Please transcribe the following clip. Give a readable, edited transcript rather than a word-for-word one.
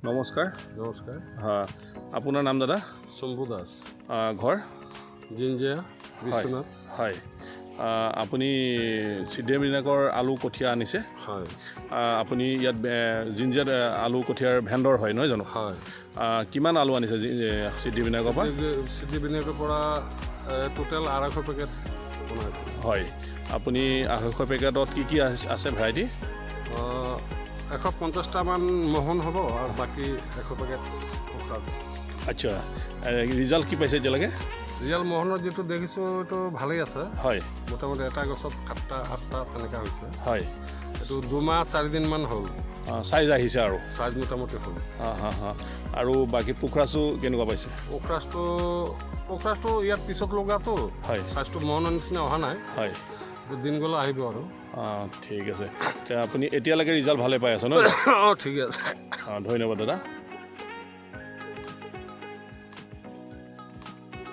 নমস্কাৰ। নমস্কাৰ। আপোনাৰ নাম দাদা? শম্ভু দাস। ঘৰ জিঞ্জিয়া বিশ্বনাথ। হয়, আপুনি সিদ্ধিবিনায়কৰ আলু কঠীয়া আনিছে? হয়। আপুনি ইয়াত জিঞ্জিয়াত আলু কঠীয়াৰ ভেণ্ডৰ হয় নহয় জানো? হয়। কিমান আলু আনিছে সিদ্ধিবিনায়কৰ পৰা? সিদ্ধিবিনায়কৰ পৰা টোটেল 250 পেকেট বনাইছে। হয়, আপুনি 250 পেকেটত কি কি আছে ভেৰাইটি? 150টামান মোহন হ'ব আৰু বাকী 100 পেকেট। আচ্ছা, ৰিজাল্ট কি পাইছে এতিয়ালৈকে? ৰিয়েল মোহনৰ যিটো দেখিছোঁ এইটো ভালেই আছে। হয়, মোটামুটি এটা গছত 7টা 8টা তেনেকুৱা হৈছে। হয়, এইটো 2 মাহ 4 দিনমান হ'ল। চাইজ আহিছে আৰু চাইজ মোটামুটি হ'ল। আৰু বাকী পোখৰাজো কেনেকুৱা পাইছে? পোখৰাজটো ইয়াত পিছত লগাটো হয়, চাইজটো মোহনৰ নিচিনা অহা নাই। হয়, দিন গ'লে আহিব আৰু। ঠিক আছে। আপুনি এতিয়ালৈকে ৰিজাল্ট ভালে পাই আছে ন? ঠিক আছে। ধন্যবাদ দাদা।